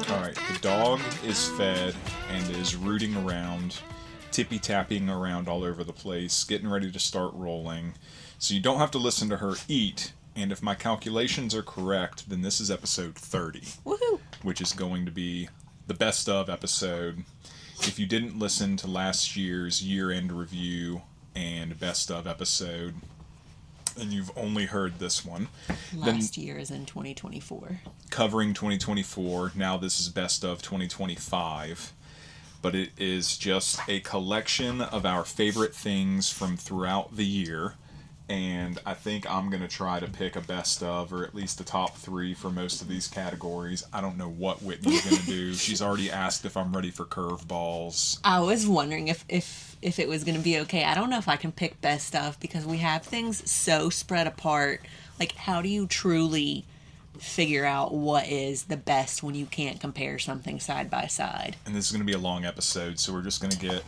Alright, the dog is fed and is rooting around, tippy-tapping around all over the place, getting ready to start rolling. So you don't have to listen to her eat, and if my calculations are correct, then this is episode 30. Woohoo! Which is going to be the best of episode. If you didn't listen to last year's year-end review and best of episode, and you've only heard this one. Last year is in 2024. Covering 2024. Now this is best of 2025. But it is just a collection of our favorite things from throughout the year. And I think I'm going to try to pick a best of, or at least a top 3 for most of these categories. I don't know what Whitney's going to do. She's already asked if I'm ready for curveballs. I was wondering if it was going to be okay. I don't know if I can pick best of, because we have things so spread apart. Like, how do you truly figure out what is the best when you can't compare something side by side? And this is going to be a long episode, so we're just going to get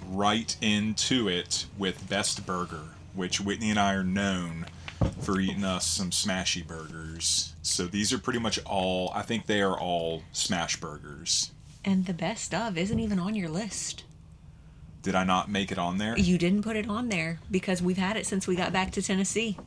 right into it with Best Burger, which Whitney and I are known for eating us some smashy burgers. So these are pretty much all, I think they are all smash burgers. And the best of isn't even on your list. Did I not make it on there? You didn't put it on there because we've had it since we got back to Tennessee.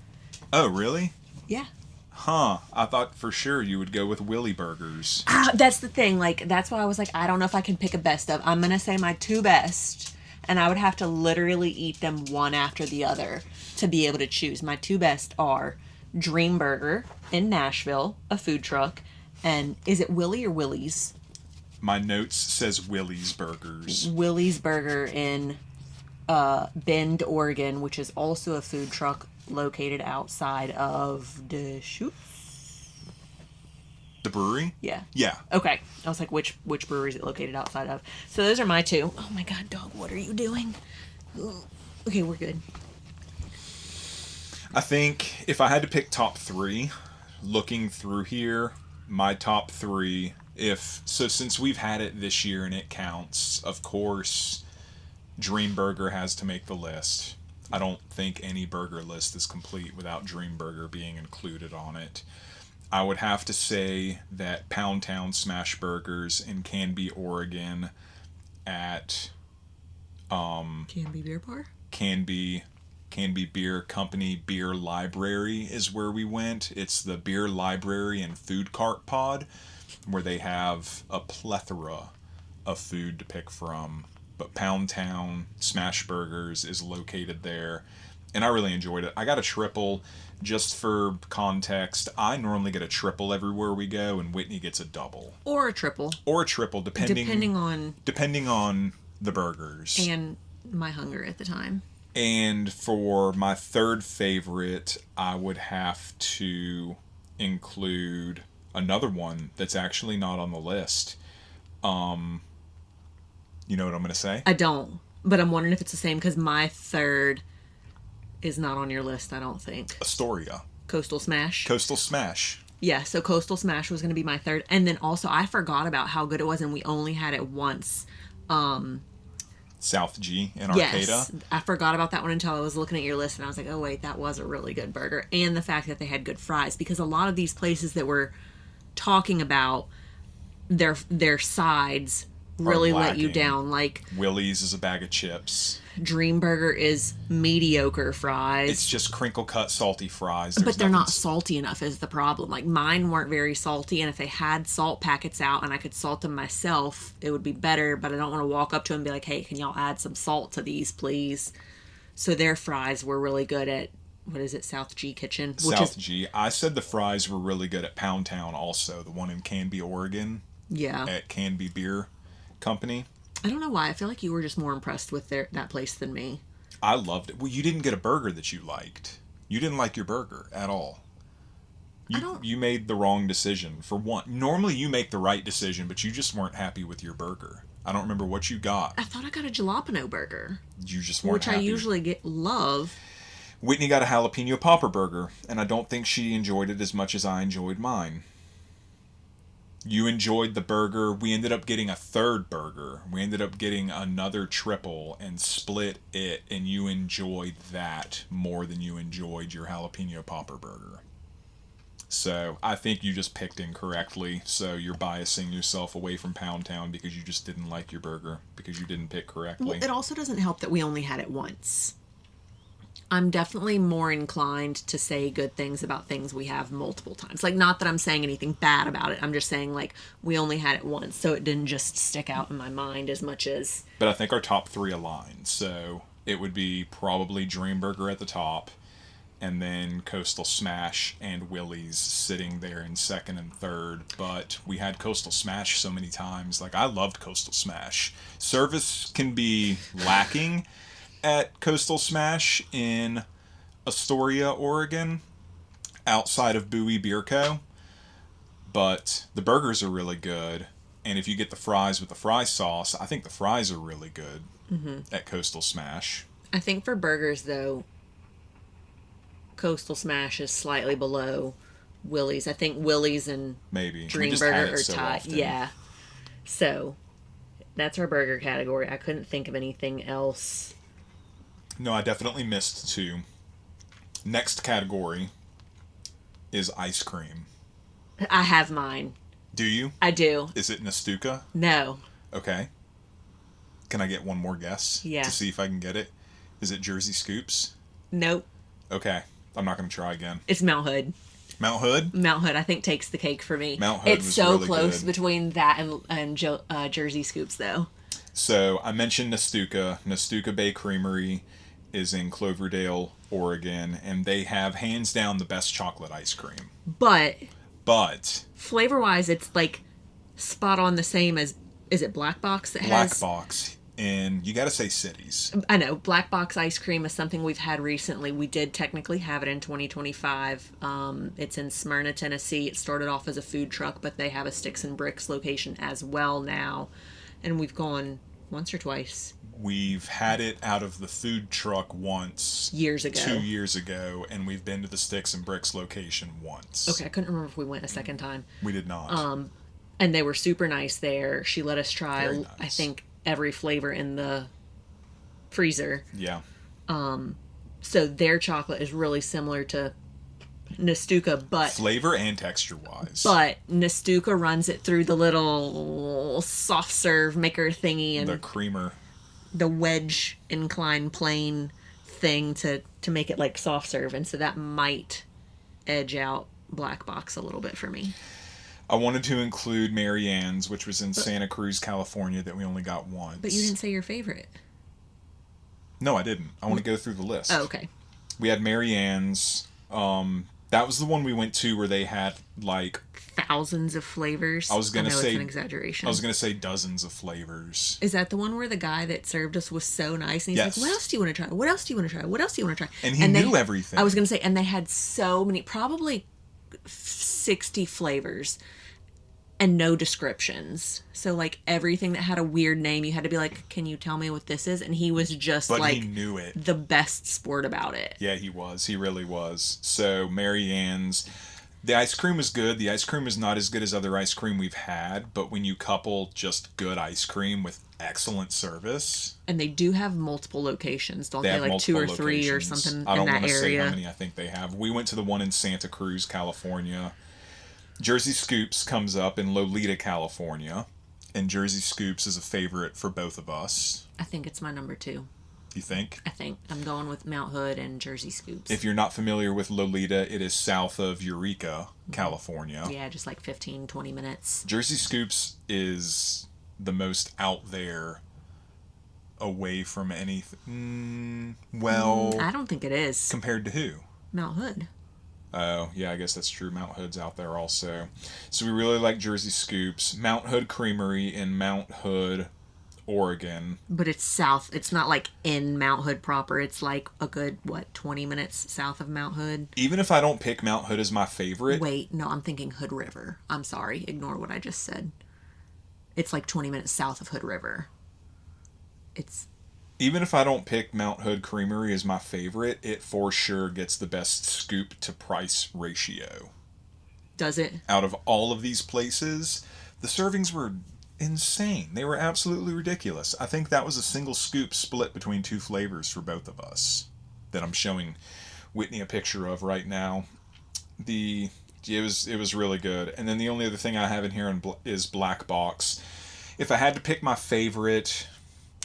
Oh, really? Yeah. Huh. I thought for sure you would go with Willy Burgers. That's the thing. Like, that's why I was like, I don't know if I can pick a best of. I'm going to say my 2 best. And I would have to literally eat them one after the other to be able to choose. My 2 best are Dream Burger in Nashville, a food truck. And is it Willie or Willie's? My notes says Willie's Burgers. Willie's Burger in Bend, Oregon, which is also a food truck located outside of Deschutes. The brewery? Yeah. Yeah. Okay. I was like, which brewery is it located outside of? So those are my 2. Oh my God, dog, what are you doing? Ooh. Okay, we're good. I think if I had to pick top 3, looking through here, my top 3, since we've had it this year and it counts, of course, Dream Burger has to make the list. I don't think any burger list is complete without Dream Burger being included on it. I would have to say that Pound Town Smash Burgers in Canby, Oregon at Canby Beer Bar? Canby Beer Company Beer Library is where we went. It's the Beer Library and Food Cart Pod, where they have a plethora of food to pick from. But Pound Town Smash Burgers is located there, and I really enjoyed it. I got a triple. Just for context, I normally get a triple everywhere we go, and Whitney gets a double. Or a triple. Depending on the burgers. And my hunger at the time. And for my 3rd favorite, I would have to include another one that's actually not on the list. You know what I'm going to say? I don't, but I'm wondering if it's the same, because my 3rd is not on your list, I don't think. Astoria. Coastal Smash. Yeah, so Coastal Smash was going to be my 3rd. And then also, I forgot about how good it was, and we only had it once. South G in Arcata. Yes, I forgot about that one until I was looking at your list, and I was like, oh wait, that was a really good burger. And the fact that they had good fries, because a lot of these places that we're talking about, their sides really let you down. Like, Willie's is a bag of chips. Dream Burger is mediocre fries. It's just crinkle cut salty fries. But they're not salty enough is the problem. Like, mine weren't very salty, and if they had salt packets out and I could salt them myself, it would be better, but I don't want to walk up to them and be like, hey, can y'all add some salt to these, please? So their fries were really good at, what is it, South G Kitchen? G. I said the fries were really good at Pound Town also, the one in Canby, Oregon. Yeah. At Canby Beer Company. I don't know why. I feel like you were just more impressed with that place than me. I loved it. Well, you didn't get a burger that you liked. You didn't like your burger at all. You made the wrong decision. For one, normally you make the right decision, but you just weren't happy with your burger. I don't remember what you got. I thought I got a jalapeno burger. You just weren't happy. Which I usually love. Whitney got a jalapeno popper burger, and I don't think she enjoyed it as much as I enjoyed mine. You enjoyed the burger. We ended up getting a third burger. We ended up getting another triple and split it, and you enjoyed that more than you enjoyed your jalapeno popper burger. So I think you just picked incorrectly. So you're biasing yourself away from Pound Town because you just didn't like your burger because you didn't pick correctly. Well, it also doesn't help that we only had it once. I'm definitely more inclined to say good things about things we have multiple times. Like, not that I'm saying anything bad about it. I'm just saying, like, we only had it once, so it didn't just stick out in my mind as much as... But I think our top three align. So it would be probably Dream Burger at the top, and then Coastal Smash and Willie's sitting there in second and third. But we had Coastal Smash so many times. Like, I loved Coastal Smash. Service can be lacking at Coastal Smash in Astoria, Oregon, outside of Bowie Beer Co. But the burgers are really good. And if you get the fries with the fry sauce, I think the fries are really good at Coastal Smash. I think for burgers, though, Coastal Smash is slightly below Willie's. I think Willie's and Maybe Dream Burger are tied. Yeah. So that's our burger category. I couldn't think of anything else. No, I definitely missed two. Next category is ice cream. I have mine. Do you? I do. Is it Nestuka? No. Okay. Can I get one more guess? Yeah. To see if I can get it? Is it Jersey Scoops? Nope. Okay. I'm not going to try again. It's Mount Hood. Mount Hood? Mount Hood, I think, takes the cake for me. Mount Hood it's was so really close good. between that and Jersey Scoops, though. So, I mentioned Nestuka. Nestuka Bay Creamery is in Cloverdale, Oregon, and they have hands down the best chocolate ice cream. But flavor-wise, it's like spot on the same as, is it Black Box that has... Black Box, and you gotta say cities. I know, Black Box ice cream is something we've had recently. We did technically have it in 2025. It's in Smyrna, Tennessee. It started off as a food truck, but they have a Sticks and Bricks location as well now. And we've gone once or twice. We've had it out of the food truck once. Years ago. 2 years ago, and we've been to the Sticks and Bricks location once. Okay, I couldn't remember if we went a second time. We did not. And they were super nice there. She let us try, Very nice. I think, every flavor in the freezer. Yeah. So their chocolate is really similar to Nestuka, but... Flavor and texture-wise. But Nestuka runs it through the little soft serve maker thingy and... The creamer. The wedge incline plane thing to make it like soft serve, and so that might edge out Black Box a little bit for me. I wanted to include Mary Ann's, which was in Santa Cruz, California, that we only got once. But you didn't say your favorite. No, I didn't. I want to go through the list. Oh, okay. We had Mary Ann's. That was the one we went to where they had, like... Thousands of flavors. I was going to say... it's an exaggeration. I was going to say dozens of flavors. Is that the one where the guy that served us was so nice? And he's Yes. like, what else do you want to try? What else do you want to try? What else do you want to try? And he knew everything. I was going to say, and they had so many, probably 60 flavors. And no descriptions. So, like, everything that had a weird name, you had to be like, can you tell me what this is? And he was just, But like... he knew it. The best sport about it. Yeah, he was. He really was. So, Mary Ann's. The ice cream was good. The ice cream is not as good as other ice cream we've had. But when you couple just good ice cream with excellent service... And they do have multiple locations, don't they? Have Like 2 or 3 locations. or something in that I don't area. want to say how many I think they have. We went to the one in Santa Cruz, California. Jersey Scoops comes up in Lolita, California. And Jersey Scoops is a favorite for both of us. I think it's my number 2. You think? I think I'm going with Mount Hood and Jersey Scoops. If you're not familiar with Lolita, it is south of Eureka, California. Yeah, just like 15, 20 minutes. Jersey Scoops is the most out there, away from anything. I don't think it is. Compared to who? Mount Hood. Oh, yeah, I guess that's true. Mount Hood's out there also. So we really like Jersey Scoops. Mount Hood Creamery in Mount Hood, Oregon. But it's south. It's not like in Mount Hood proper. It's like a good, 20 minutes south of Mount Hood? Even if I don't pick Mount Hood as my favorite... Wait, no, I'm thinking Hood River. I'm sorry. Ignore what I just said. It's like 20 minutes south of Hood River. It's... Even if I don't pick Mount Hood Creamery as my favorite, it for sure gets the best scoop to price ratio. Does it? Out of all of these places, the servings were insane. They were absolutely ridiculous. I think that was a single scoop split between 2 flavors for both of us that I'm showing Whitney a picture of right now. It was really good. And then the only other thing I have in here is Black Box. If I had to pick my favorite,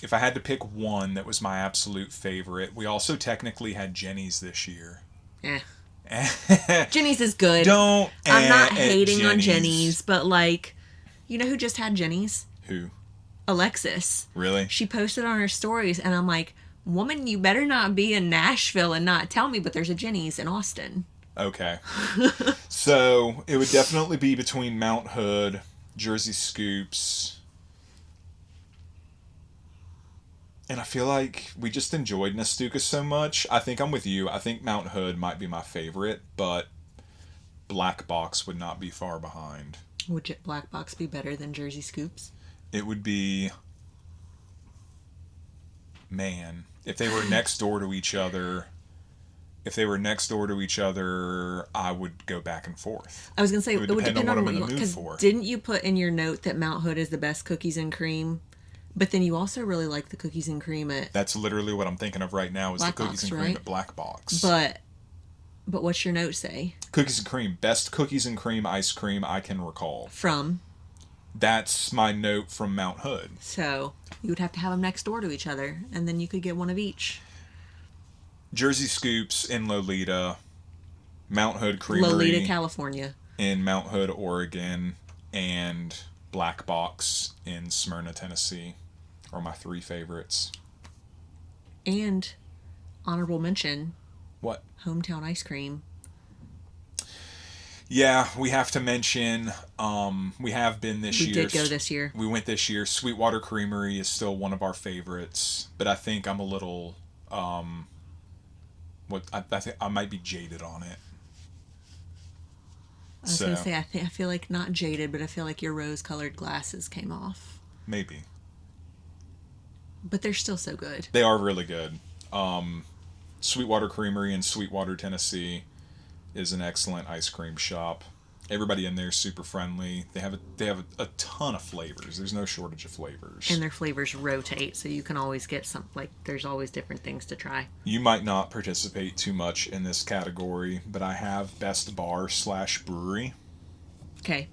if I had to pick one that was my absolute favorite, we also technically had Jenny's this year. Jenny's is good. I'm not hating on Jenny's, but like, you know who just had Jenny's? Who? Alexis. Really? She posted on her stories, and I'm like, woman, you better not be in Nashville and not tell me, but there's a Jenny's in Austin. Okay. So it would definitely be between Mount Hood, Jersey Scoops, and I feel like we just enjoyed Nestucca so much. I think I'm with you. I think Mount Hood might be my favorite, but Black Box would not be far behind. Would Black Box be better than Jersey Scoops? It would be... Man, if they were next door to each other... I would go back and forth. I was going to say, it would depend on what I'm in the mood for. Didn't you put in your note that Mount Hood is the best cookies and cream? But then you also really like the cookies and cream at... That's literally what I'm thinking of right now, is Black the cookies Box, and cream right? at Black Box. But what's your note say? Cookies and cream. Best cookies and cream ice cream I can recall. From? That's my note from Mount Hood. So, you would have to have them next door to each other, and then you could get one of each. Jersey Scoops in Lolita. Mount Hood Creamery. Lolita, California. In Mount Hood, Oregon. And Black Box in Smyrna, Tennessee are my 3 favorites. And, honorable mention. What? Hometown ice cream. Yeah, we have to mention, we have been this year. We did go this year. We went this year. Sweetwater Creamery is still one of our favorites, but I think I'm a little, I think I might be jaded on it. I was going to say, I feel like not jaded, but I feel like your rose-colored glasses came off. Maybe. But they're still so good. They are really good. Sweetwater Creamery in Sweetwater, Tennessee is an excellent ice cream shop. Everybody in there is super friendly. They have a ton of flavors. There's no shortage of flavors. And their flavors rotate, so you can always get some, like, there's always different things to try. You might not participate too much in this category, but I have best bar/brewery. Okay.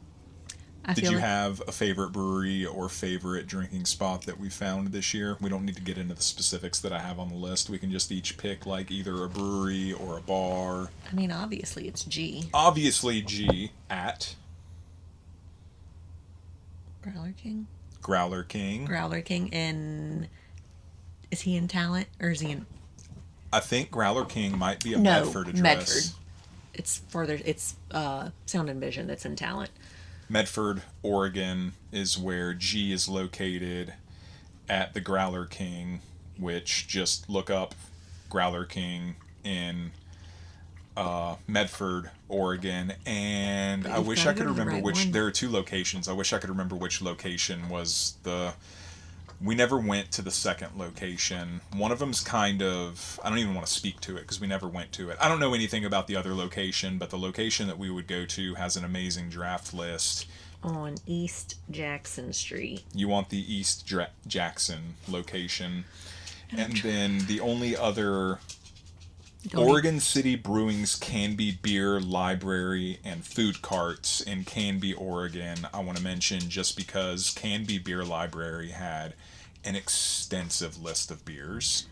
Did you have a favorite brewery or favorite drinking spot that we found this year? We don't need to get into the specifics that I have on the list. We can just each pick like either a brewery or a bar. I mean, obviously it's G. Obviously G at Growler King. Growler King. Growler King is he in Talent or is he in? I think Growler King might be a Medford address. Medford. It's further. It's Sound and Vision that's in Talent. Medford, Oregon is where G is located at the Growler King, which just look up Growler King in Medford, Oregon, and I wish I could remember which. There are 2 locations. I wish I could remember which location was the. We never went to the second location. One of them's kind of... I don't even want to speak to it because we never went to it. I don't know anything about the other location, but the location that we would go to has an amazing draft list. On East Jackson Street. You want the East Jackson location. And then the only other... Oregon City Brewing's Canby Beer Library and Food Carts in Canby, Oregon, I want to mention just because Canby Beer Library had an extensive list of beers.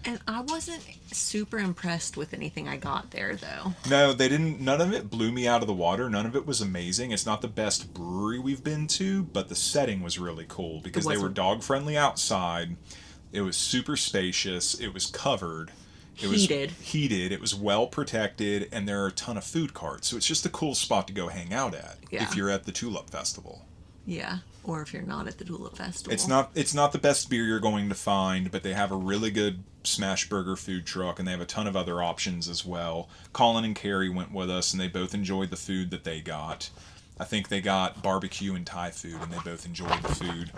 And I wasn't super impressed with anything I got there, though. No, they didn't. None of it blew me out of the water. None of it was amazing. It's not the best brewery we've been to, but the setting was really cool because they were dog-friendly outside. It was super spacious. It was covered. It was heated. It was well protected, and there are a ton of food carts. So it's just a cool spot to go hang out at if you're at the Tulip Festival. Yeah, or if you're not at the Tulip Festival. It's not the best beer you're going to find, but they have a really good smash burger food truck, and they have a ton of other options as well. Colin and Carrie went with us, and they both enjoyed the food that they got. I think they got barbecue and Thai food, and they both enjoyed the food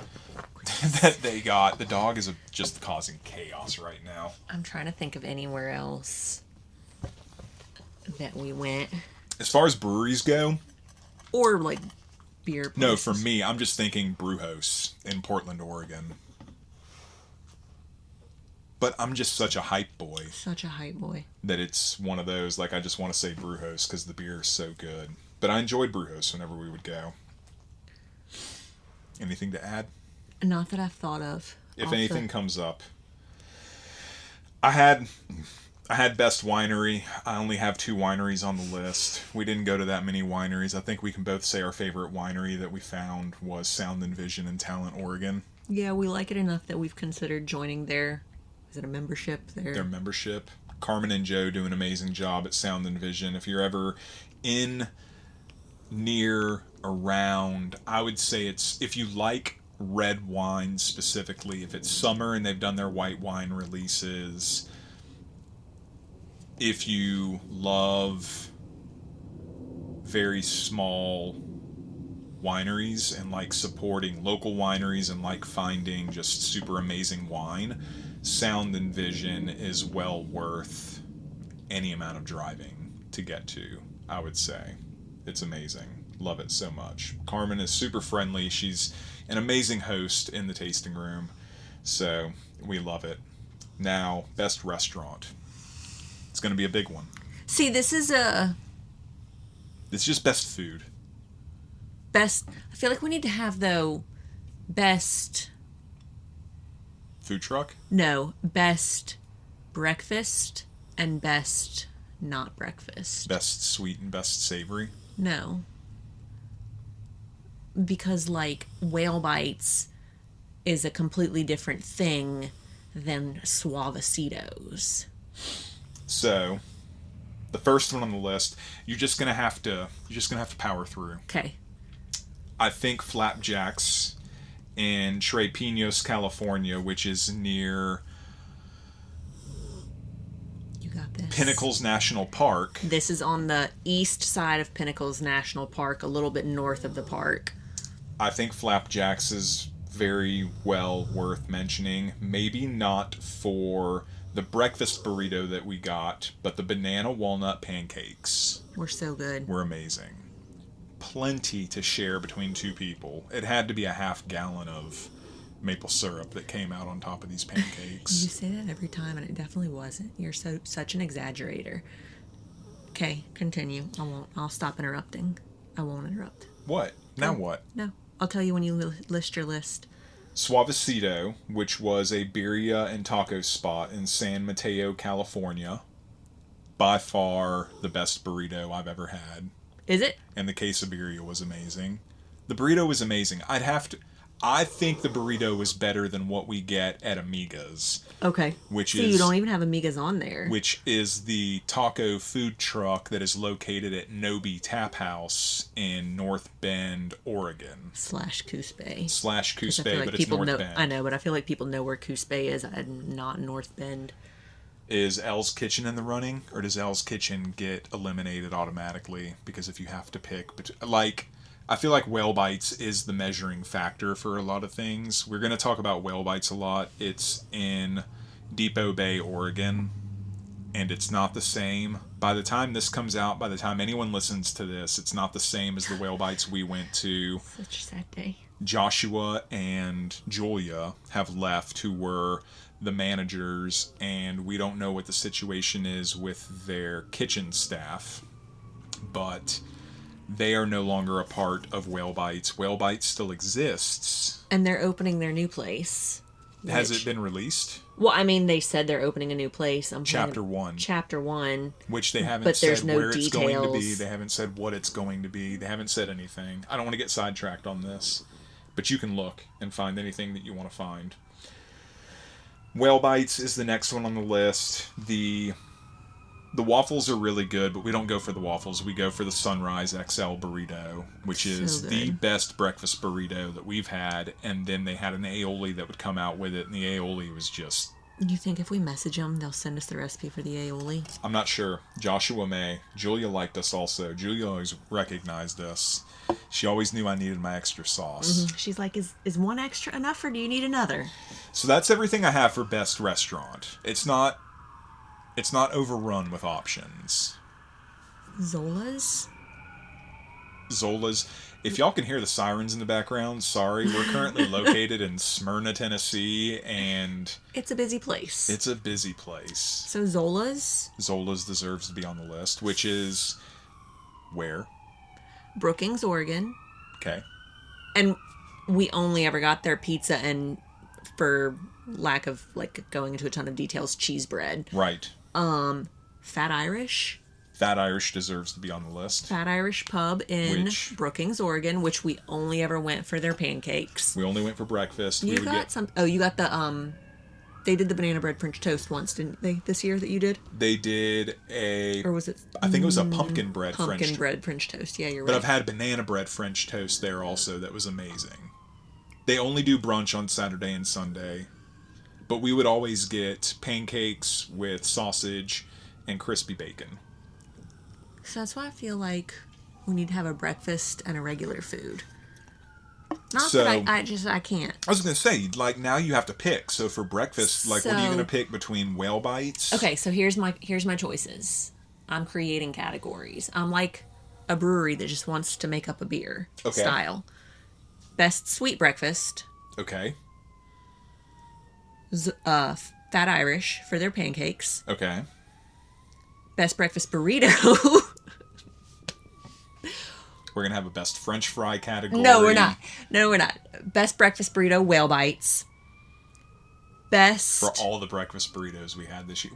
that they got. The dog is just causing chaos right now. I'm trying to think of anywhere else that we went. As far as breweries go, Or like beer places. No, for me, I'm just thinking Brewhouse in Portland, Oregon. But I'm just such a hype boy. Such a hype boy. That it's one of those, like, I just want to say Brewhouse because the beer is so good. But I enjoyed Brewhouse whenever we would go. Anything to add? Not that I've thought of. If anything comes up. I had best winery. I only have 2 wineries on the list. We didn't go to that many wineries. I think we can both say our favorite winery that we found was Sound and Vision in Talent, Oregon. Yeah, we like it enough that we've considered joining their... Is it a membership there? Their membership. Carmen and Joe do an amazing job at Sound and Vision. If you're ever in, near, around, I would say it's, if you like red wine specifically, if it's summer and they've done their white wine releases, if you love very small wineries and like supporting local wineries and like finding just super amazing wine, Sound and Vision is well worth any amount of driving to get to, I would say. It's amazing. Love it so much. Carmen is super friendly. She's an amazing host in the tasting room. So we love it. Now, best restaurant. It's going to be a big one. See, this is It's just best food. Best... I feel like we need to have, though, best... Food truck? No, best breakfast and best not breakfast. Best sweet and best savory? No. Because, like, whale bites is a completely different thing than suavecitos. So, the first one on the list, you're just gonna have to power through. Okay. I think Flapjacks in Tres Pinos, California, which is near You got this. Pinnacles National Park. This is on the east side of Pinnacles National Park, a little bit north of the park. I think Flapjacks is very well worth mentioning. Maybe not for the breakfast burrito that we got, but the banana walnut pancakes We're so good. were amazing. Plenty to share between 2 people. It had to be a half gallon of maple syrup that came out on top of these You pancakes. say that every time, and it definitely wasn't. You're such an exaggerator. Okay, continue. I'll stop interrupting. I won't interrupt. What? Now what? No. I'll tell you when you list your list. Suavecito, which was a birria and taco spot in San Mateo, California. By far the best burrito I've ever had. Is it? And the quesabirria was amazing. The burrito was amazing. I think the burrito was better than what we get at Amiga's. Okay. You don't even have Amigas on there. Which is the taco food truck that is located at Nobi Tap House in North Bend, Oregon. /Coos Bay. /Coos I Bay, feel like but it's people North know. Bend. I know, but I feel like people know where Coos Bay is, and not North Bend. Is L's Kitchen in the running, or does L's Kitchen get eliminated automatically? Because if you have to pick, I feel like Whale Bites is the measuring factor for a lot of things. We're going to talk about Whale Bites a lot. It's in Depot Bay, Oregon, and it's not the same. By the time this comes out, by the time anyone listens to this, it's not the same as the Whale Bites we went to. Such a sad day. Joshua and Julia have left, who were the managers, and we don't know what the situation is with their kitchen staff, but they are no longer a part of Whale Bites. Whale Bites still exists. And they're opening their new place. Has it been released? Well, I mean, they said they're opening a new place. Chapter 1. Chapter 1. Which they haven't said where it's going to be. They haven't said what it's going to be. They haven't said anything. I don't want to get sidetracked on this. But you can look and find anything that you want to find. Whale Bites is the next one on the list. The waffles are really good, but we don't go for the waffles. We go for the Sunrise XL burrito, which is the best breakfast burrito that we've had. And then they had an aioli that would come out with it, and the aioli was just... You think if we message them, they'll send us the recipe for the aioli? I'm not sure. Joshua may. Julia liked us also. Julia always recognized us. She always knew I needed my extra sauce. Mm-hmm. She's like, is one extra enough, or do you need another? So that's everything I have for best restaurant. It's not overrun with options. Zola's? Zola's. If y'all can hear the sirens in the background, sorry. We're currently located in Smyrna, Tennessee, and It's a busy place. it's a busy place. So Zola's, Zola's deserves to be on the list, which is where? Brookings, Oregon. Okay. And we only ever got their pizza and, for lack of like going into a ton of details, cheese bread. Right. Fat Irish. Fat Irish deserves to be on the list. Fat Irish Pub in Brookings, Oregon, which we only ever went for their pancakes. We only went for breakfast. You got some. Oh, you got the They did the banana bread French toast once, didn't they? This year that you did. They did a. Or was it? I think it was a pumpkin bread French toast. Yeah, you're right. But I've had banana bread French toast there also. That was amazing. They only do brunch on Saturday and Sunday, but we would always get pancakes with sausage and crispy bacon. So that's why I feel like we need to have a breakfast and a regular food. Not that I can't. I was going to say, like, now you have to pick. So for breakfast, like, what are you going to pick between whale bites? Okay, so here's my choices. I'm creating categories. I'm like a brewery that just wants to make up a beer style. Best sweet breakfast. Okay. Fat Irish for their pancakes. Okay. Best breakfast burrito. We're going to have a best French fry category. No, we're not. Best breakfast burrito, whale bites. Best... For all the breakfast burritos we had this year.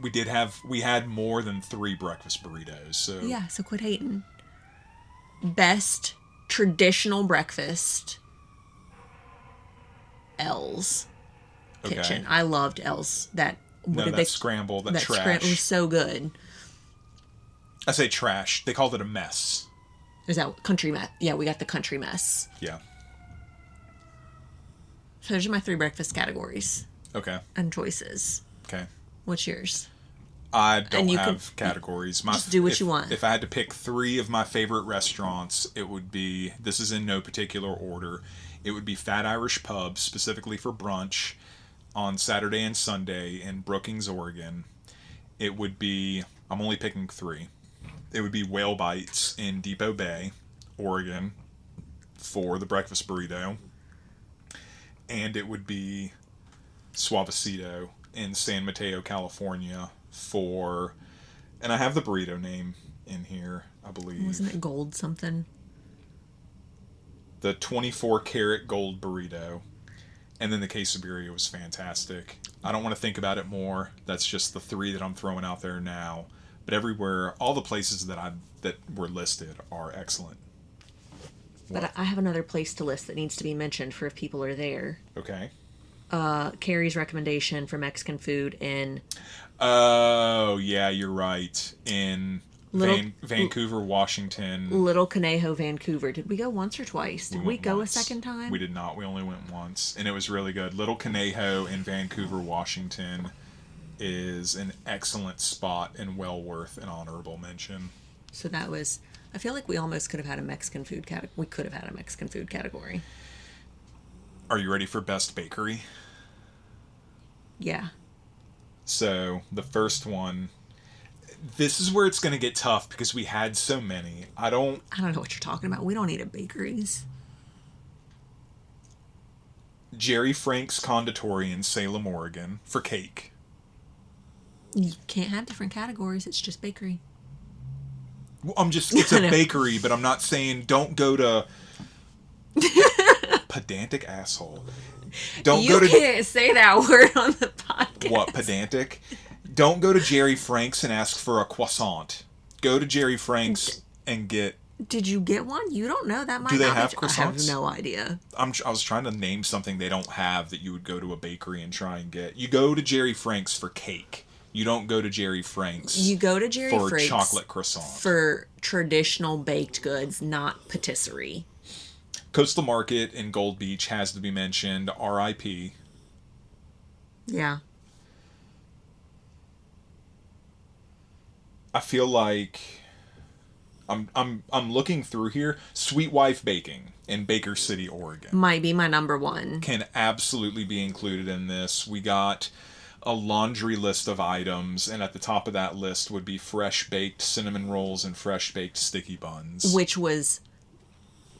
We had more than 3 breakfast burritos, so... Yeah, so quit hating. Best traditional breakfast, L's Kitchen. I loved L's. That scramble, that trash. Scramble was so good. I say trash. They called it a mess. Is that country mess? Yeah, we got the country mess. Yeah. So those are my 3 breakfast categories. Okay. And choices. Okay. What's yours? I don't have categories. Just do what you want. If I had to pick 3 of my favorite restaurants, it would be, this is in no particular order, it would be Fat Irish Pub, specifically for brunch, on Saturday and Sunday in Brookings, Oregon. It would be, I'm only picking 3. It would be Whale Bites in Depot Bay, Oregon, for the breakfast burrito. And it would be Suavecito in San Mateo, California, for... And I have the burrito name in here, I believe. Wasn't it gold something? The 24-karat gold burrito. And then the quesadilla was fantastic. I don't want to think about it more. That's just the 3 that I'm throwing out there now. But everywhere, all the places that were listed are excellent. But I have another place to list that needs to be mentioned for if people are there. Okay. Carrie's recommendation for Mexican food in... Oh, yeah, you're right. In Vancouver, Washington. Little Conejo, Vancouver. Did we go once or twice? Did we go once. A second time? We did not. We only went once. And it was really good. Little Conejo in Vancouver, Washington is an excellent spot and well worth an honorable mention. So that was... I feel like we almost could have had a Mexican food category. We could have had a Mexican food category. Are you ready for best bakery? Yeah. So, the first one... This is where it's going to get tough because we had so many. I don't know what you're talking about. We don't eat at bakeries. Jerry Frank's Conditori in Salem, Oregon, for cake. You can't have different categories. It's just bakery. Well, it's a bakery, but I'm not saying don't go to... Pedantic asshole. You can't say that word on the podcast. What, pedantic? Don't go to Jerry Frank's and ask for a croissant. Go to Jerry Frank's and get... Did you get one? You don't know. That might Do they not have be... croissants? I have no idea. I was trying to name something they don't have that you would go to a bakery and try and get. You go to Jerry Frank's for cake. You don't go to Jerry Frank's. You go to Jerry for Frank's chocolate croissant. For traditional baked goods, not patisserie. Coastal Market in Gold Beach has to be mentioned. R.I.P. Yeah. I feel like I'm looking through here. Sweet Wife Baking in Baker City, Oregon. Might be my number 1. Can absolutely be included in this. We got a laundry list of items, and at the top of that list would be fresh baked cinnamon rolls and fresh baked sticky buns. Which was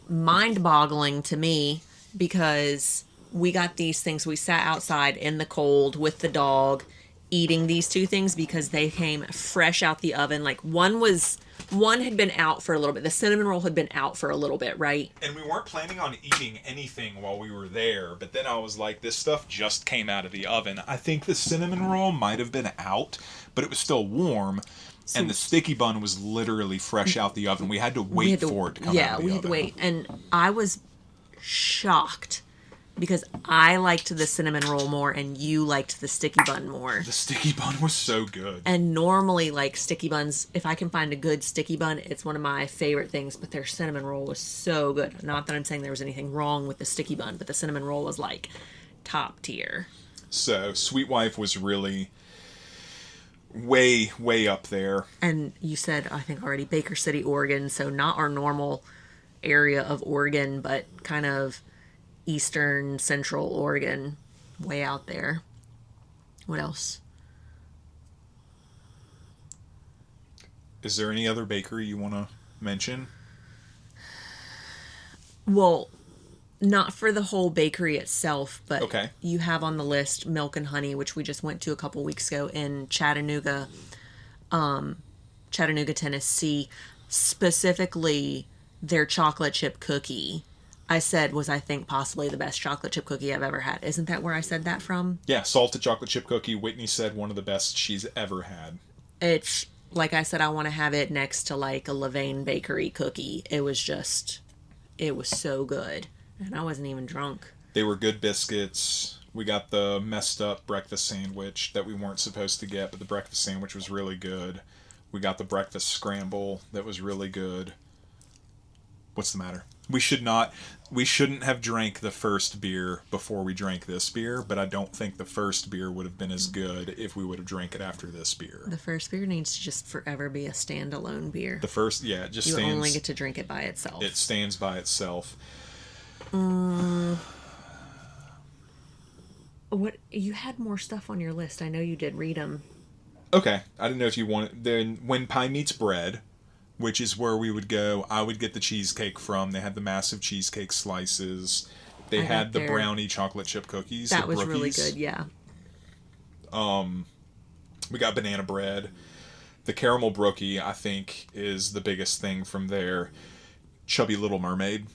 mind-boggling to me because we got these things. We sat outside in the cold with the dog eating these two things because they came fresh out the oven. Like one had been out for a little bit. The cinnamon roll had been out for a little bit, right? And we weren't planning on eating anything while we were there, but then I was like, this stuff just came out of the oven. I think the cinnamon roll might have been out, but it was still warm. And the sticky bun was literally fresh out the oven. We had to wait for it to come out of the oven. Yeah, we had to wait. And I was shocked because I liked the cinnamon roll more and you liked the sticky bun more. The sticky bun was so good. And normally, like, sticky buns, if I can find a good sticky bun, it's one of my favorite things, but their cinnamon roll was so good. Not that I'm saying there was anything wrong with the sticky bun, but the cinnamon roll was, like, top tier. So, Sweet Wife was really way, way up there. And you said, I think already, Baker City, Oregon, so not our normal area of Oregon, but kind of eastern, central Oregon, way out there. What else? Is there any other bakery you want to mention? Well, not for the whole bakery itself, but okay. You have on the list Milk and Honey, which we just went to a couple weeks ago in Chattanooga, Tennessee. Specifically, their chocolate chip cookie, I said, was, I think, possibly the best chocolate chip cookie I've ever had. Isn't that where I said that from? Yeah, salted chocolate chip cookie. Whitney said one of the best she's ever had. It's, like I said, I want to have it next to, like, a Levain Bakery cookie. It was so good. And I wasn't even drunk. They were good biscuits. We got the messed up breakfast sandwich that we weren't supposed to get, but the breakfast sandwich was really good. We got the breakfast scramble that was really good. What's the matter? We shouldn't have drank the first beer before we drank this beer, but I don't think the first beer would have been as good if we would have drank it after this beer. The first beer needs to just forever be a standalone beer. The first, yeah, it just you stands... only get to drink it by itself. It stands by itself. What, you had more stuff on your list. I know you did read them. Okay. I didn't know if you wanted... Then When Pie Meets Bread, which is where we would go, I would get the cheesecake from. They had the massive cheesecake slices. They had the brownie chocolate chip cookies. That was really good, yeah. We got banana bread. The caramel brookie, I think, is the biggest thing from there. Chubby Little Mermaid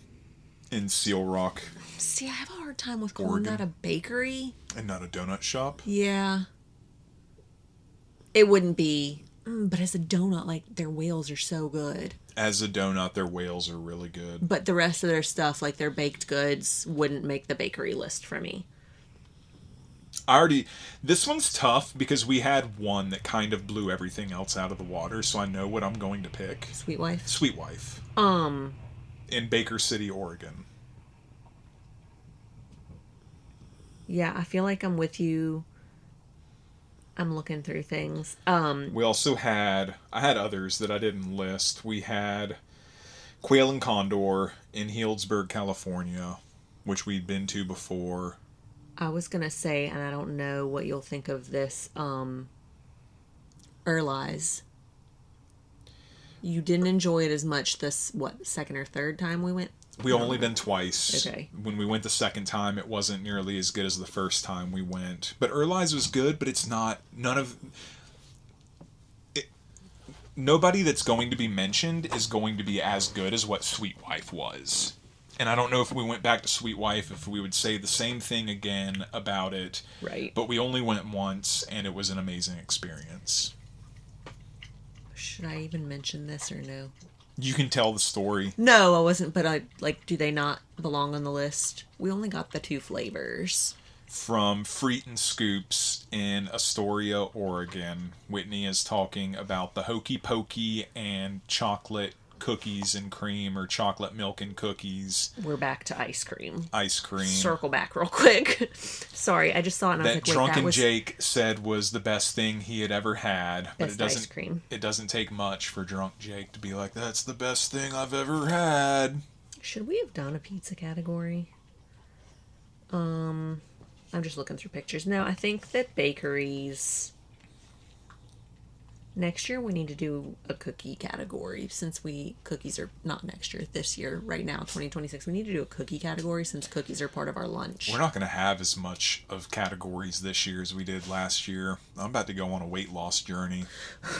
in Seal Rock. See, I have a hard time with calling that a bakery. And not a donut shop? Yeah. It wouldn't be... but as a donut, like, their whales are so good. As a donut, their whales are really good. But the rest of their stuff, like their baked goods, wouldn't make the bakery list for me. This one's tough because we had one that kind of blew everything else out of the water, so I know what I'm going to pick. Sweet Wife? Sweet Wife. In Baker City, Oregon. Yeah, I feel like I'm with you. I'm looking through things. We also I had others that I didn't list. We had Quail and Condor in Healdsburg, California, which we'd been to before. I was going to say, and I don't know what you'll think of this, Erlies. You didn't enjoy it as much this, second or third time we went? We only been twice. Okay. When we went the second time, it wasn't nearly as good as the first time we went. But Erlies was good, but it's not... Nobody that's going to be mentioned is going to be as good as what Sweet Wife was. And I don't know if we went back to Sweet Wife, if we would say the same thing again about it. Right. But we only went once, and it was an amazing experience. Should I even mention this or no? You can tell the story. No, I wasn't, but do they not belong on the list? We only got the 2 flavors. From Freet and Scoops in Astoria, Oregon. Whitney is talking about the Hokey Pokey and chocolate cookies and cream, or chocolate milk and cookies. We're back to ice cream. Ice cream. Circle back real quick. Sorry, I just saw it and I was like, wait, Drunken Jake said was the best thing he had ever had. But best ice cream. It doesn't take much for Drunk Jake to be like, that's the best thing I've ever had. Should we have done a pizza category? I'm just looking through pictures. No, I think that bakeries... Next year we need to do a cookie category since cookies are not next year, this year, right now, 2026. We need to do a cookie category since cookies are part of our lunch. We're not going to have as much of categories this year as we did last year. I'm about to go on a weight loss journey.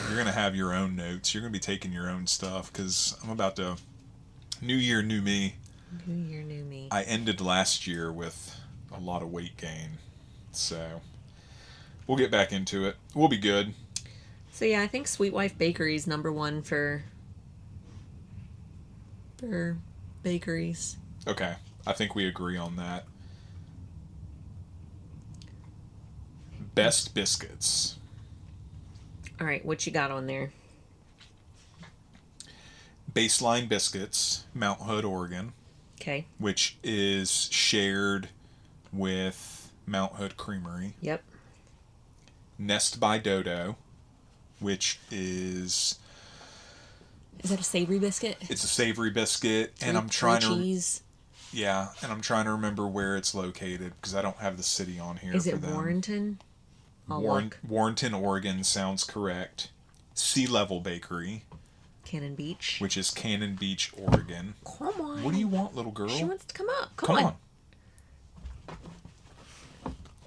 You're going to have your own notes. You're going to be taking your own stuff because I'm about to... New year, new me. New year, new me. I ended last year with a lot of weight gain. So we'll get back into it. We'll be good. So yeah, I think Sweet Wife Bakery is number one for bakeries. Okay. I think we agree on that. Best biscuits. All right, what you got on there? Baseline Biscuits, Mount Hood, Oregon. Okay. Which is shared with Mount Hood Creamery. Yep. Nest by Dodo, which is... Is that a savory biscuit? It's a savory biscuit, and I'm trying to... cheese. Yeah, and I'm trying to remember where it's located, because I don't have the city on here. Is for it them. Warrenton? Warrenton, Oregon sounds correct. Sea Level Bakery. Cannon Beach. Which is Cannon Beach, Oregon. Come on. What do you want, little girl? She wants to come up. Come on.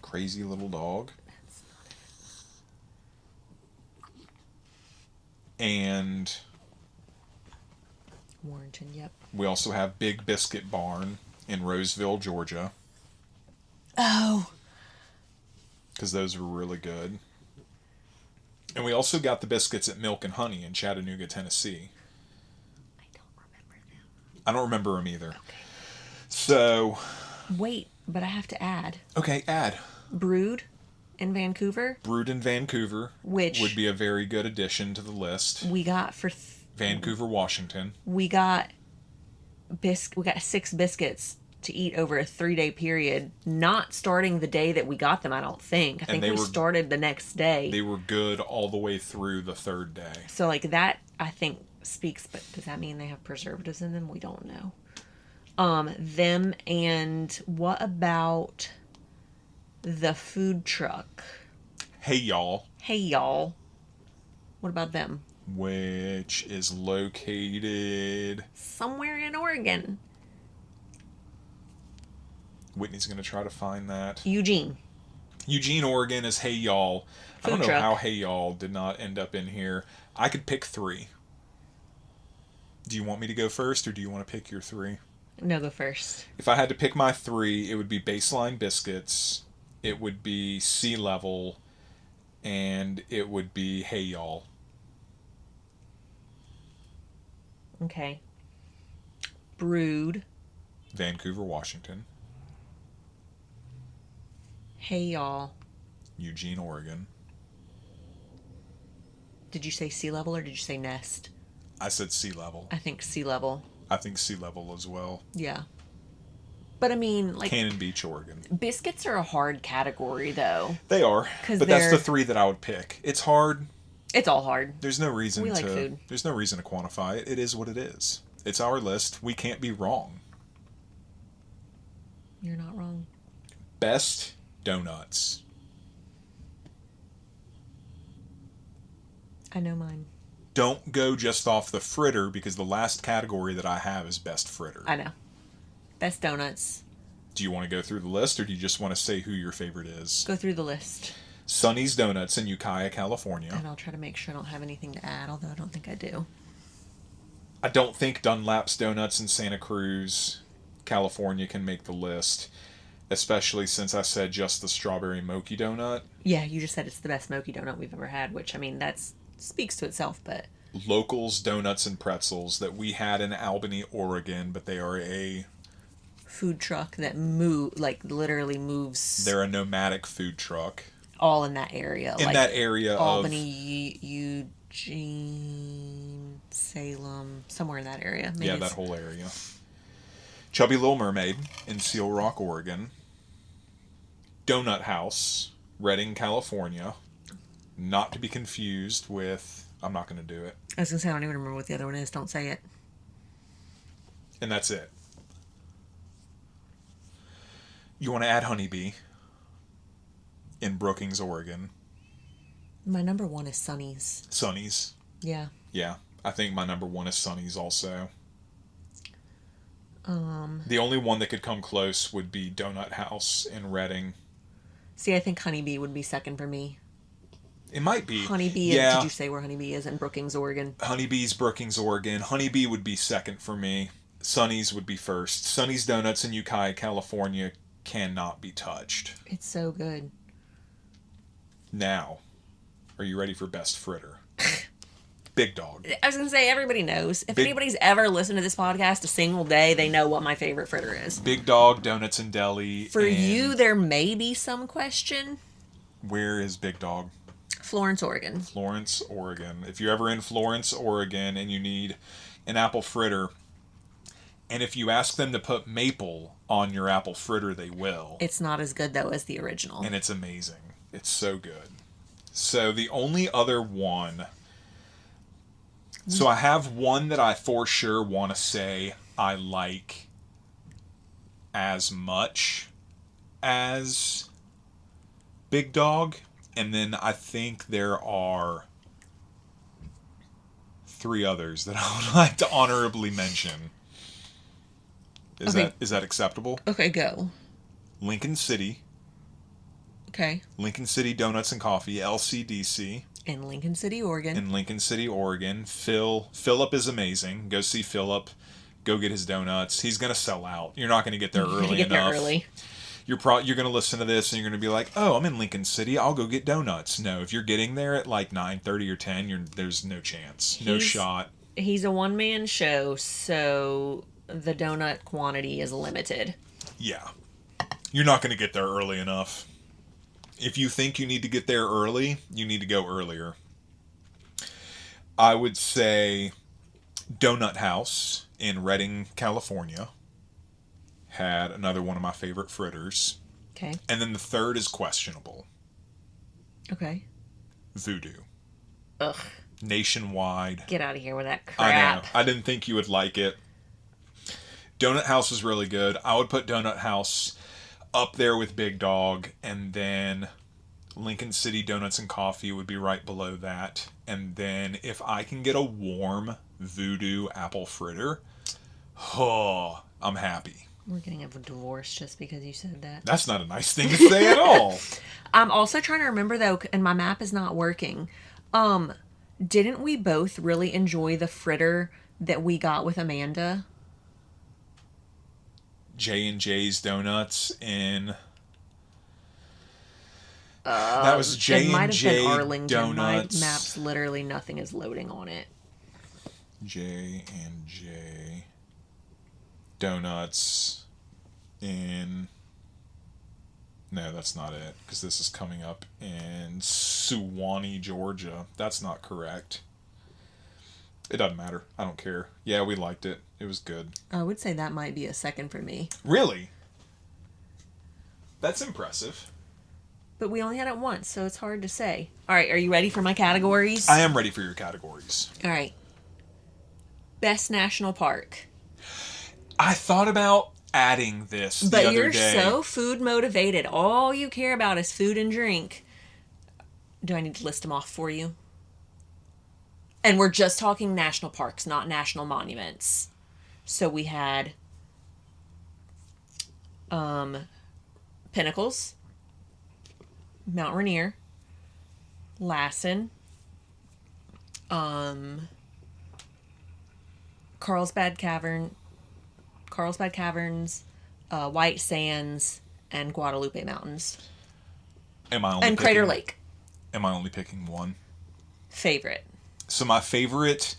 Crazy little dog. And Warrenton, yep. we also have Big Biscuit Barn in Roseville, Georgia. Oh. Because those were really good. And we also got the biscuits at Milk and Honey in Chattanooga, Tennessee. I don't remember them. I don't remember them either. Okay. So... Wait, but I have to add. Okay, add. Brewed in Vancouver. Brewed in Vancouver. Which... would be a very good addition to the list. We got for... Vancouver, Washington. We got 6 biscuits to eat over a 3-day period, not starting the day that we got them, I don't think. I think we started the next day. They were good all the way through the 3rd day. So, like, that, I think, speaks, but does that mean they have preservatives in them? We don't know. Them, and what about the food truck? Hey Y'all. Hey Y'all. What about them? Which is located... somewhere in Oregon. Whitney's going to try to find that. Eugene, Oregon is Hey Y'all. I don't know truck. how Hey Y'all did not end up in here. I could pick 3. Do you want me to go first, or do you want to pick your 3? No, go first. If I had to pick my 3, it would be Baseline Biscuits, it would be Sea Level, and it would be Hey Y'all. Okay. Brewed. Vancouver, Washington. Hey Y'all. Eugene, Oregon. Did you say Sea Level or did you say Nest? I said Sea Level. I think Sea Level. I think Sea Level as well. Yeah. But I mean, like... Cannon Beach, Oregon. Biscuits are a hard category, though. They are. But that's the 3 that I would pick. It's hard. It's all hard. There's no reason we like food. There's no reason to quantify it. It is what it is. It's our list. We can't be wrong. You're not wrong. Best donuts. I know mine. Don't go just off the fritter, because the last category that I have is best fritter. I know. Best donuts. Do you want to go through the list, or do you just want to say who your favorite is? Go through the List. Sonny's Donuts in Ukiah, California. And I'll try to make sure I don't have anything to add, although I don't think I do. I don't think Dunlap's Donuts in Santa Cruz, California can make the list, especially since I said just the strawberry mochi donut. Yeah, you just said it's the best mochi donut we've ever had, which, I mean, that speaks to itself, but... Locals Donuts and Pretzels that we had in Albany, Oregon, but they are a... food truck that literally moves... They're a nomadic food truck. All in that area. In that area Albany, Eugene, Salem, somewhere in that area. Maybe that whole area. Chubby Little Mermaid in Seal Rock, Oregon. Donut House, Redding, California. Not to be confused with... I'm not going to do it. I was going to say, I don't even remember what the other one is. Don't say it. And that's it. You want to add Honeybee in Brookings, Oregon. My number one is Sonny's. Sonny's. Yeah. Yeah. I think my number one is Sonny's also. The only one that could come close would be Donut House in Reading. See, I think Honeybee would be second for me. It might be. Honeybee, Yeah. did you say where Honeybee is? In Brookings, Oregon. Honeybee's Brookings, Oregon. Honeybee would be second for me. Sonny's would be first. Sonny's Donuts in Ukiah, California cannot be touched. It's so good. Now, are you ready for best fritter? Big Dog. I was going to say, everybody knows. If Big- anybody's ever listened to this podcast a single day, they know what my favorite fritter is. Big Dog Donuts and Deli. For you, there may be some question. Where is Big Dog? Florence, Oregon. Florence, Oregon. If you're ever in Florence, Oregon, and you need an apple fritter, and if you ask them to put maple on your apple fritter, they will. It's not as good, though, as the original. And it's amazing. It's so good. So the only other one... So I have one that I for sure want to say I like as much as Big Dog. And then I think there are 3 others that I would like to honorably mention. Is that acceptable? Okay, go. Lincoln City. Okay. Lincoln City Donuts and Coffee, LCDC. In Lincoln City, Oregon. In Lincoln City, Oregon. Philip is amazing. Go see Philip. Go get his donuts. He's going to sell out. You're not going to get there early enough. You're going to listen to this and you're going to be like, oh, I'm in Lincoln City. I'll go get donuts. No, if you're getting there at like 9:30 or 10, there's no chance. No shot. He's a one-man show, so the donut quantity is limited. Yeah. You're not going to get there early enough. If you think you need to get there early, you need to go earlier. I would say Donut House in Redding, California had another one of my favorite fritters. Okay. And then the third is questionable. Okay. Voodoo. Ugh. Nationwide. Get out of here with that crap. I know. I didn't think you would like it. Donut House is really good. I would put Donut House up there with Big Dog, and then Lincoln City Donuts and Coffee would be right below that. And then if I can get a warm Voodoo apple fritter, oh, I'm happy. We're getting a divorce just because you said that. That's not a nice thing to say at all. I'm also trying to remember, though, and my map is not working. Didn't we both really enjoy the fritter that we got with Amanda? J&J's Donuts in... that was J&J It might have been Arlington. Donuts. My map's literally nothing is loading on it. J&J Donuts in... No, that's not it, because this is coming up in Suwanee, Georgia. That's not correct. It doesn't matter. I don't care. Yeah, we liked it. It was good. I would say that might be a second for me. Really? That's impressive. But we only had it once, so it's hard to say. All right, are you ready for my categories? I am ready for your categories. All right. Best National Park. I thought about adding this the But other you're day. so food motivated. All you care about is food and drink. Do I need to list them off for you? And we're just talking national parks, not national monuments. So we had Pinnacles, Mount Rainier, Lassen, Carlsbad Caverns, White Sands, and Guadalupe Mountains. And Crater Lake. Am I only picking one? Favorite. So my favorite,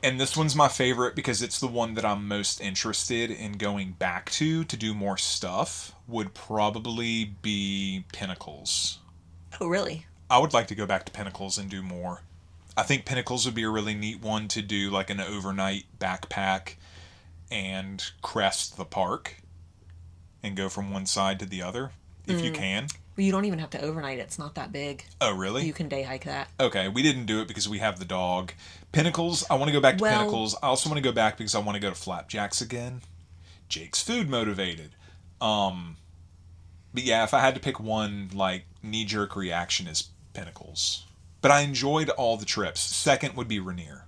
and this one's my favorite because it's the one that I'm most interested in going back to do more stuff, would probably be Pinnacles. Oh, really? I would like to go back to Pinnacles and do more. I think Pinnacles would be a really neat one to do, like an overnight backpack and crest the park and go from one side to the other, if you can. Well, you don't even have to overnight it. It's not that big. Oh, really? You can day hike that. Okay, we didn't do it because we have the dog. Pinnacles, I want to go back to Well- Pinnacles. I also want to go back because I want to go to Flapjacks again. Jake's food motivated. But yeah, if I had to pick one, like, knee-jerk reaction is Pinnacles. But I enjoyed all the trips. Second would be Rainier.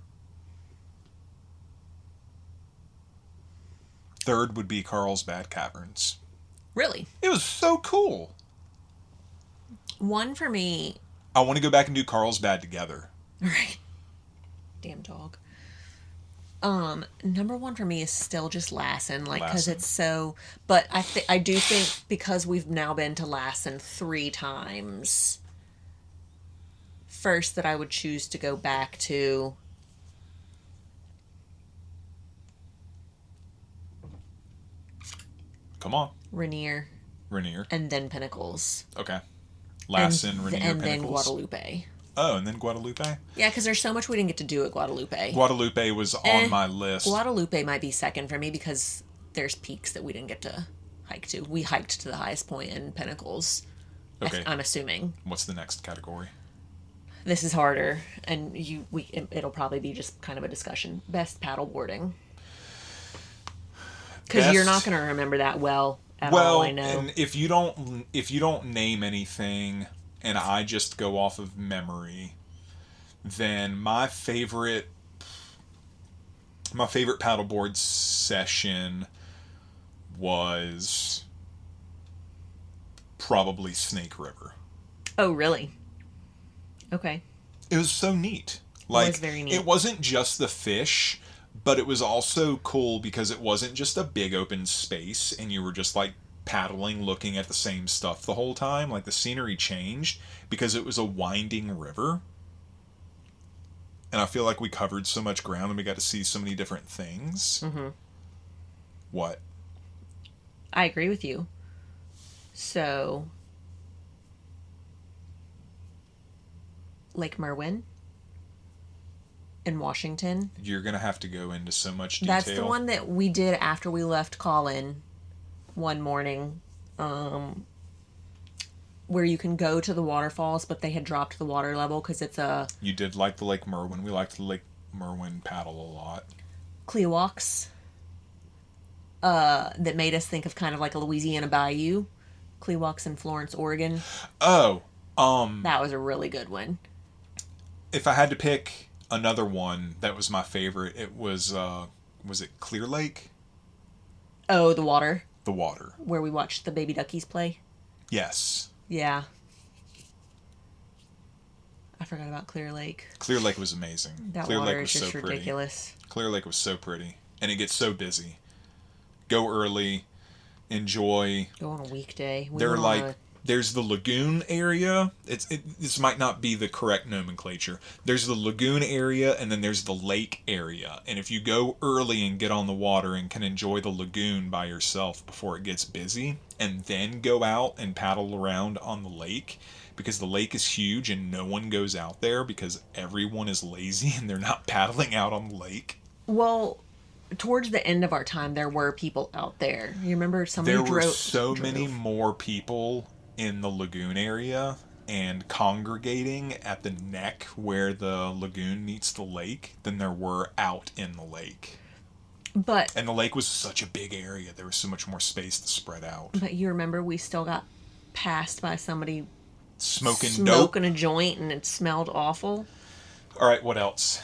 Third would be Carlsbad Caverns. Really? It was so cool. One for me. I want to go back and do Carlsbad together. Right. Damn dog. Number one for me is still just Lassen, like, because Lassen. it's so. But I do think because we've now been to Lassen 3 times. First, that I would choose to go back to. Come on. Rainier. And then Pinnacles. Okay. Lassen, Rainier, and Pinnacles. then Guadalupe. Oh, and then Guadalupe? Yeah, because there's so much we didn't get to do at Guadalupe. Guadalupe was on my list. Guadalupe might be second for me because there's peaks that we didn't get to hike to. We hiked to the highest point in Pinnacles. Okay. I'm assuming. What's the next category? This is harder, and it'll probably be just kind of a discussion. Best paddleboarding. Because you're not going to remember that well at all, I know. And if you don't name anything, and I just go off of memory, then my favorite paddleboard session was probably Snake River. Oh, really? Okay. It was so neat. Like, it was very neat. It wasn't just the fish, but it was also cool because it wasn't just a big open space and you were just like paddling, looking at the same stuff the whole time. Like, the scenery changed because it was a winding river. And I feel like we covered so much ground and we got to see so many different things. Mm-hmm. What? I agree with you. So, Lake Merwin in Washington. You're going to have to go into so much detail. That's the one that we did after we left Colin one morning, where you can go to the waterfalls, but they had dropped the water level because it's a... You did like the Lake Merwin. We liked the Lake Merwin paddle a lot. Clearwalks. That made us think of kind of like a Louisiana bayou. Clearwalks in Florence, Oregon. Oh, that was a really good one. If I had to pick another one that was my favorite, it was it Clear Lake? Oh, the water. The water. Where we watched the baby duckies play. Yes. Yeah. I forgot about Clear Lake. Clear Lake was amazing. That Clear water Lake was is just so ridiculous. Pretty. Clear Lake was so pretty. And it gets so busy. Go early. Enjoy. Go on a weekday. There's the lagoon area. This might not be the correct nomenclature. There's the lagoon area and then there's the lake area. And if you go early and get on the water and can enjoy the lagoon by yourself before it gets busy, and then go out and paddle around on the lake, because the lake is huge and no one goes out there because everyone is lazy and they're not paddling out on the lake. Well, towards the end of our time, there were people out there. You remember somebody drove? There were so many more people in the lagoon area and congregating at the neck where the lagoon meets the lake than there were out in the lake. And the lake was such a big area. There was so much more space to spread out. But you remember we still got passed by somebody smoking dope? A joint, and it smelled awful. All right, what else?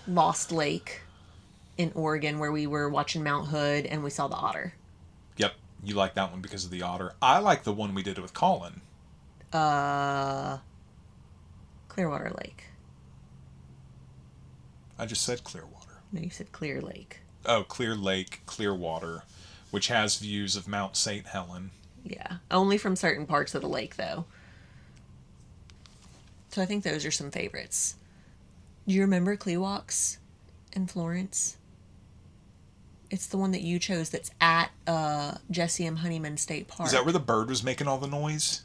Lost Lake in Oregon, where we were watching Mount Hood and we saw the otter. Yep. You like that one because of the otter. I like the one we did with Colin. Clearwater Lake. I just said Clearwater. No, you said Clear Lake. Oh, Clear Lake, Clearwater, which has views of Mount St. Helen. Yeah, only from certain parts of the lake, though. So I think those are some favorites. Do you remember Clearwalks in Florence? It's the one that you chose that's at Jesse M. Honeyman State Park. Is that where the bird was making all the noise?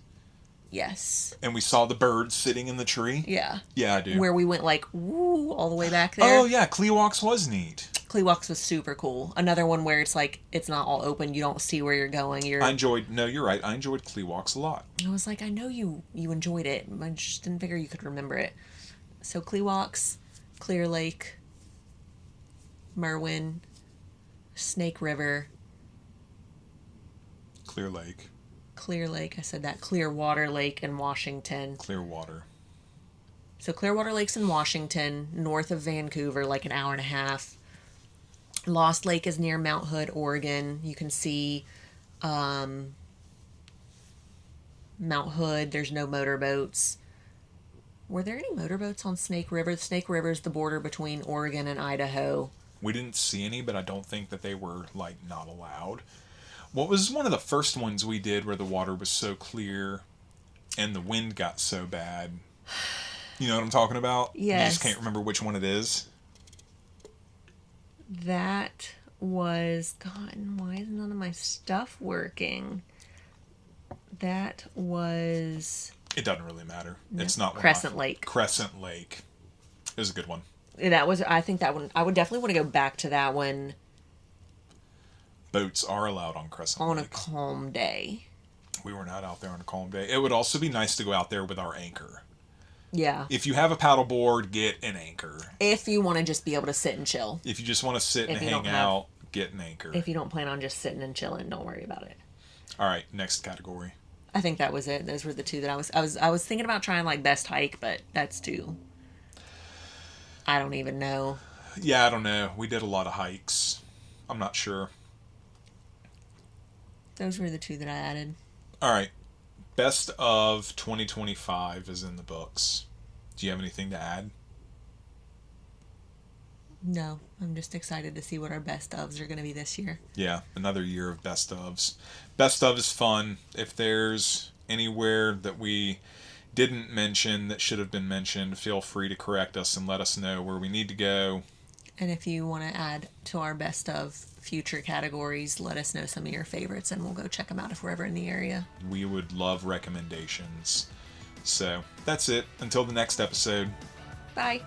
Yes. And we saw the bird sitting in the tree? Yeah. Yeah, I do. Where we went like, woo, all the way back there. Oh, yeah, Clearwalks was neat. Clearwalks was super cool. Another one where it's like, it's not all open. You don't see where you're going. You're right. I enjoyed Clearwalks a lot. I was like, I know you enjoyed it. I just didn't figure you could remember it. So Clearwalks, Clear Lake, Merwin, Snake River. Clear Lake. Clear Lake. I said that. Clearwater Lake in Washington. Clearwater. So Clearwater Lake's in Washington, north of Vancouver, like an hour and a half. Lost Lake is near Mount Hood, Oregon. You can see Mount Hood. There's no motorboats. Were there any motorboats on Snake River? Snake River is the border between Oregon and Idaho. We didn't see any, but I don't think that they were, like, not allowed. What was one of the first ones we did where the water was so clear and the wind got so bad? You know what I'm talking about? Yes. You just can't remember which one it is. That was... God, why is none of my stuff working? That was... It doesn't really matter. No. It's not Crescent Lake. Crescent Lake. It was a good one. That was... I think that one... I would definitely want to go back to that one Boats are allowed on Crescent on Lake. a calm day. We were not out there on a calm day. It would also be nice to go out there with our anchor. Yeah. If you have a paddleboard, get an anchor. If you want to just be able to sit and chill. If you just want to sit and If you hang don't have- out, get an anchor. If you don't plan on just sitting and chilling, don't worry about it. All right, next category. I think that was it. Those were the two that I was thinking about trying like best hike, but that's too... I don't even know. Yeah, I don't know. We did a lot of hikes. I'm not sure. Those were the two that I added. All right. Best of 2025 is in the books. Do you have anything to add? No, I'm just excited to see what our best ofs are going to be this year. Yeah, another year of best ofs. Best of is fun. If there's anywhere that we didn't mention that should have been mentioned, feel free to correct us and let us know where we need to go. And if you want to add to our best of future categories, let us know some of your favorites and we'll go check them out if we're ever in the area. We would love recommendations. So that's it. Until the next episode. Bye.